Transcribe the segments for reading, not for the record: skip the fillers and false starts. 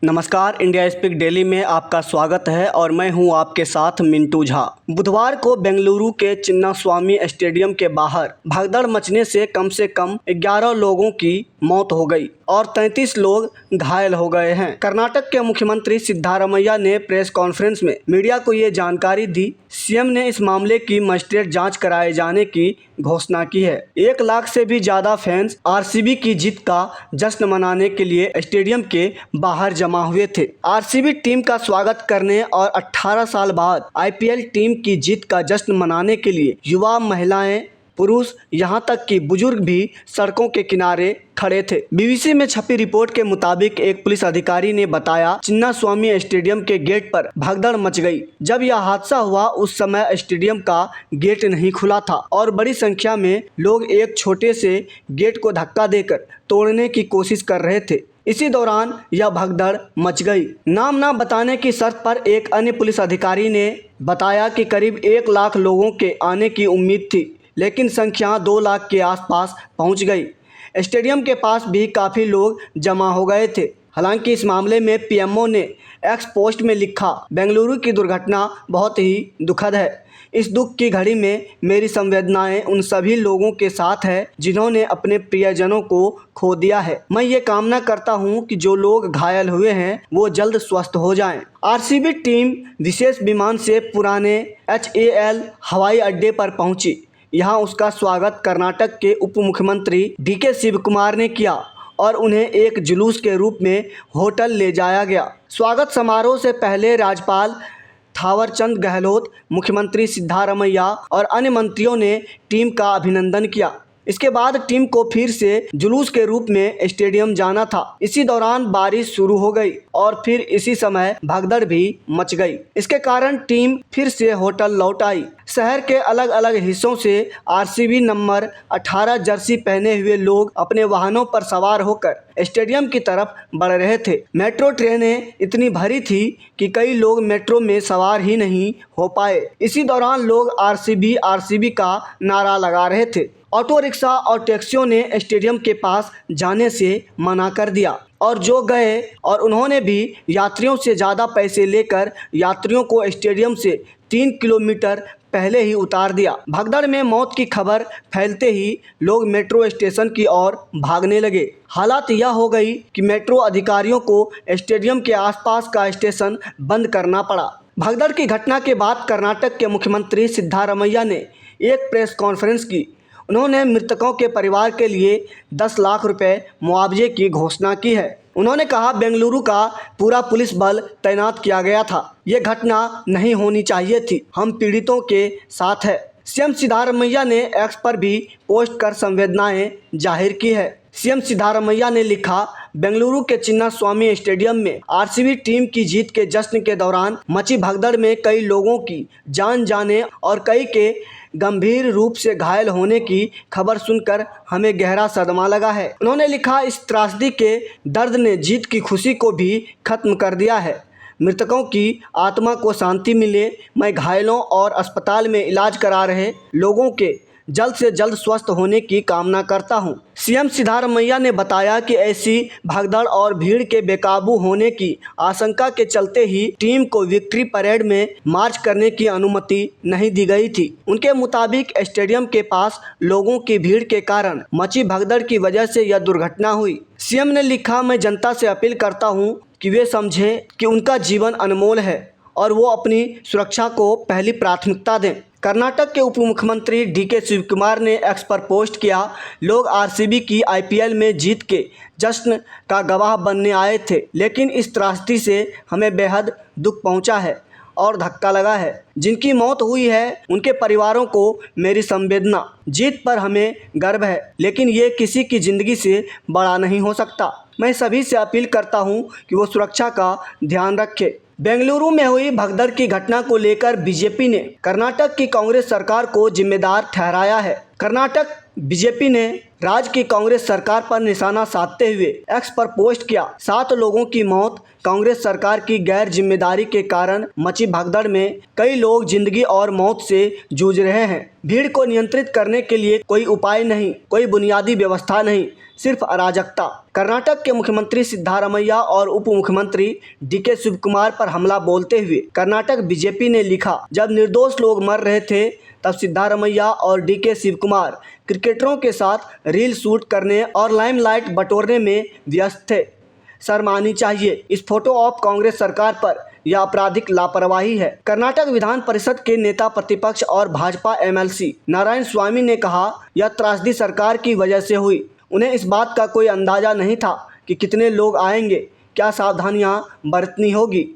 नमस्कार, India speak daily में आपका स्वागत है और मैं हूं आपके साथ मिंटू झा। बुधवार को बेंगलुरु के चिन्नास्वामी स्टेडियम के बाहर भगदड़ मचने से कम 11 लोगों की मौत हो गई और 33 लोग घायल हो गए हैं। कर्नाटक के मुख्यमंत्री सिद्धारमैया ने प्रेस कॉन्फ्रेंस में मीडिया को ये जानकारी दी। सीएम ने इस मामले की मजिस्ट्रेट जांच कराए जाने की घोषणा की है। 1 लाख से भी ज्यादा फैंस आरसीबी की जीत का जश्न मनाने के लिए स्टेडियम के बाहर जमा हुए थे। आरसीबी टीम का स्वागत करने और 18 साल बाद आईपीएल टीम की जीत का जश्न मनाने के लिए युवा, महिलाएं, पुरुष, यहां तक कि बुजुर्ग भी सड़कों के किनारे खड़े थे। बीबीसी में छपी रिपोर्ट के मुताबिक एक पुलिस अधिकारी ने बताया, चिन्नास्वामी स्टेडियम के गेट पर भगदड़ मच गई। जब यह हादसा हुआ उस समय स्टेडियम का गेट नहीं खुला था और बड़ी संख्या में लोग एक छोटे से गेट को धक्का देकर तोड़ने की कोशिश कर रहे थे। इसी दौरान यह भगदड़ मच गई। नाम न बताने की शर्त पर एक अन्य पुलिस अधिकारी ने बताया कि करीब 1 लाख लोगों के आने की उम्मीद थी, लेकिन संख्या 2 लाख के आसपास पहुंच गई। स्टेडियम के पास भी काफ़ी लोग जमा हो गए थे। हालांकि इस मामले में पीएमओ ने एक्स पोस्ट में लिखा, बेंगलुरु की दुर्घटना बहुत ही दुखद है। इस दुख की घड़ी में मेरी संवेदनाएं उन सभी लोगों के साथ है जिन्होंने अपने प्रियजनों को खो दिया है। मैं ये कामना करता हूं कि जो लोग घायल हुए हैं वो जल्द स्वस्थ हो जाएं। आरसीबी टीम विशेष विमान से पुराने HAL हवाई अड्डे पर पहुंची। यहाँ उसका स्वागत कर्नाटक के उप मुख्यमंत्री DK शिवकुमार ने किया और उन्हें एक जुलूस के रूप में होटल ले जाया गया। स्वागत समारोह से पहले राज्यपाल थावरचंद गहलोत, मुख्यमंत्री सिद्धारमैया और अन्य मंत्रियों ने टीम का अभिनंदन किया। इसके बाद टीम को फिर से जुलूस के रूप में स्टेडियम जाना था। इसी दौरान बारिश शुरू हो गई और फिर इसी समय भगदड़ भी मच गई। इसके कारण टीम फिर से होटल लौट आई। शहर के अलग अलग हिस्सों से आरसीबी नंबर 18 जर्सी पहने हुए लोग अपने वाहनों पर सवार होकर स्टेडियम की तरफ बढ़ रहे थे। मेट्रो ट्रेनें इतनी भरी थी कि कई लोग मेट्रो में सवार ही नहीं हो पाए। इसी दौरान लोग आरसीबी का नारा लगा रहे थे। ऑटो रिक्शा और टैक्सियों ने स्टेडियम के पास जाने से मना कर दिया और जो गए और उन्होंने भी यात्रियों से ज़्यादा पैसे लेकर यात्रियों को स्टेडियम से 3 किलोमीटर पहले ही उतार दिया। भगदड़ में मौत की खबर फैलते ही लोग मेट्रो स्टेशन की ओर भागने लगे। हालात यह हो गई कि मेट्रो अधिकारियों को स्टेडियम के आसपास का स्टेशन बंद करना पड़ा। भगदड़ की घटना के बाद कर्नाटक के मुख्यमंत्री सिद्धारमैया ने एक प्रेस कॉन्फ्रेंस की। उन्होंने मृतकों के परिवार के लिए 10 लाख रुपए मुआवजे की घोषणा की है। उन्होंने कहा, बेंगलुरु का पूरा पुलिस बल तैनात किया गया था। ये घटना नहीं होनी चाहिए थी। हम पीड़ितों के साथ है। सीएम सिद्धारमैया ने एक्स पर भी पोस्ट कर संवेदनाएं जाहिर की है। सीएम सिद्धारमैया ने लिखा, बेंगलुरु के चिन्नास्वामी स्टेडियम में आरसीबी टीम की जीत के जश्न के दौरान मची भगदड़ में कई लोगों की जान जाने और कई के गंभीर रूप से घायल होने की खबर सुनकर हमें गहरा सदमा लगा है। उन्होंने लिखा, इस त्रासदी के दर्द ने जीत की खुशी को भी खत्म कर दिया है। मृतकों की आत्मा को शांति मिले। मैं घायलों और अस्पताल में इलाज करा रहे लोगों के जल्द से जल्द स्वस्थ होने की कामना करता हूं। सीएम सिद्धारमैया ने बताया कि ऐसी भगदड़ और भीड़ के बेकाबू होने की आशंका के चलते ही टीम को विक्ट्री परेड में मार्च करने की अनुमति नहीं दी गई थी। उनके मुताबिक स्टेडियम के पास लोगों की भीड़ के कारण मची भगदड़ की वजह से यह दुर्घटना हुई। सीएम ने लिखा, मैं जनता से अपील करता हूं कि वे समझें कि उनका जीवन अनमोल है और वो अपनी सुरक्षा को पहली प्राथमिकता दें। कर्नाटक के उप मुख्यमंत्री DK शिवकुमार ने एक्स पर पोस्ट किया, लोग आरसीबी की आईपीएल में जीत के जश्न का गवाह बनने आए थे, लेकिन इस त्रासदी से हमें बेहद दुख पहुंचा है और धक्का लगा है। जिनकी मौत हुई है उनके परिवारों को मेरी संवेदना। जीत पर हमें गर्व है, लेकिन ये किसी की ज़िंदगी से बड़ा नहीं हो सकता। मैं सभी से अपील करता हूं कि वो सुरक्षा का ध्यान रखें। बेंगलुरु में हुई भगदड़ की घटना को लेकर बीजेपी ने कर्नाटक की कांग्रेस सरकार को जिम्मेदार ठहराया है। कर्नाटक बीजेपी ने राज्य की कांग्रेस सरकार पर निशाना साधते हुए एक्स पर पोस्ट किया। 7 लोगों की मौत। कांग्रेस सरकार की गैर जिम्मेदारी के कारण मची भगदड़ में कई लोग जिंदगी और मौत से जूझ रहे हैं। भीड़ को नियंत्रित करने के लिए कोई उपाय नहीं, कोई बुनियादी व्यवस्था नहीं, सिर्फ अराजकता। कर्नाटक के मुख्यमंत्री सिद्धारमैया और उप मुख्यमंत्री डीके शिवकुमार पर हमला बोलते हुए कर्नाटक बीजेपी ने लिखा, जब निर्दोष लोग मर रहे थे तब सिद्धारमैया और डीके शिवकुमार क्रिकेटरों के साथ रील शूट करने और लाइमलाइट बटोरने में व्यस्त थे। शर्म आनी चाहिए। इस फोटो ऑफ कांग्रेस सरकार पर यह आपराधिक लापरवाही है। कर्नाटक विधान परिषद के नेता प्रतिपक्ष और भाजपा एमएलसी नारायण स्वामी ने कहा, यह त्रासदी सरकार की वजह से हुई। उन्हें इस बात का कोई अंदाजा नहीं था कि कितने लोग आएंगे, क्या सावधानियां बरतनी होगी।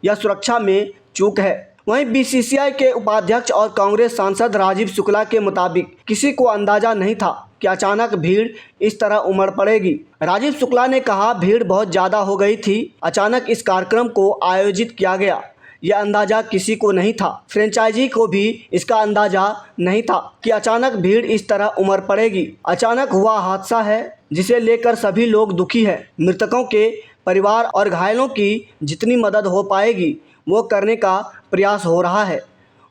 यह सुरक्षा में चूक है। वहीं बीसीसीआई के उपाध्यक्ष और कांग्रेस सांसद राजीव शुक्ला के मुताबिक किसी को अंदाजा नहीं था कि अचानक भीड़ इस तरह उमड़ पड़ेगी। राजीव शुक्ला ने कहा, भीड़ बहुत ज़्यादा हो गई थी, अचानक इस कार्यक्रम को आयोजित किया गया, यह अंदाज़ा किसी को नहीं था। फ्रेंचाइजी को भी इसका अंदाज़ा नहीं था कि अचानक भीड़ इस तरह उमड़ पड़ेगी। अचानक हुआ हादसा है जिसे लेकर सभी लोग दुखी हैं। मृतकों के परिवार और घायलों की जितनी मदद हो पाएगी वो करने का प्रयास हो रहा है।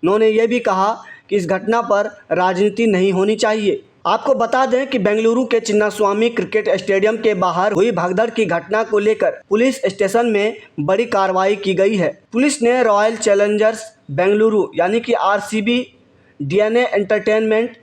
उन्होंने ये भी कहा कि इस घटना पर राजनीति नहीं होनी चाहिए। आपको बता दें कि बेंगलुरु के चिन्नास्वामी क्रिकेट स्टेडियम के बाहर हुई भगदड़ की घटना को लेकर पुलिस स्टेशन में बड़ी कार्रवाई की गई है। पुलिस ने रॉयल चैलेंजर्स बेंगलुरु यानी कि RCB, DNA entertainment,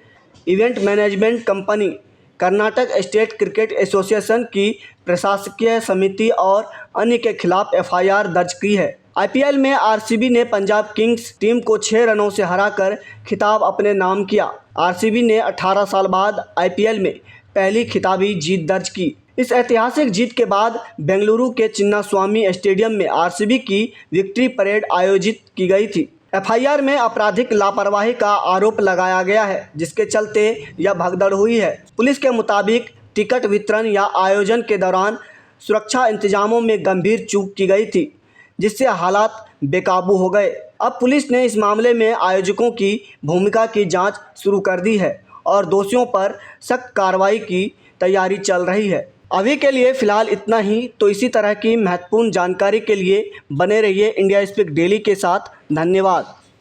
event management company, Karnataka state cricket association की प्रशासकीय समिति और अन्य के खिलाफ एफआईआर दर्ज की है। आईपीएल में आरसीबी ने पंजाब किंग्स टीम को 6 रनों से हराकर खिताब अपने नाम किया। आरसीबी ने 18 साल बाद आईपीएल में पहली खिताबी जीत दर्ज की। इस ऐतिहासिक जीत के बाद बेंगलुरु के चिन्नास्वामी स्टेडियम में आरसीबी की विक्ट्री परेड आयोजित की गई थी। एफआईआर में आपराधिक लापरवाही का आरोप लगाया गया है, जिसके चलते यह भगदड़ हुई है। पुलिस के मुताबिक टिकट वितरण या आयोजन के दौरान सुरक्षा इंतजामों में गंभीर चूक की गई थी, जिससे हालात बेकाबू हो गए। अब पुलिस ने इस मामले में आयोजकों की भूमिका की जांच शुरू कर दी है और दोषियों पर सख्त कार्रवाई की तैयारी चल रही है। अभी के लिए फ़िलहाल इतना ही। तो इसी तरह की महत्वपूर्ण जानकारी के लिए बने रहिए इंडिया स्पीक डेली के साथ। धन्यवाद।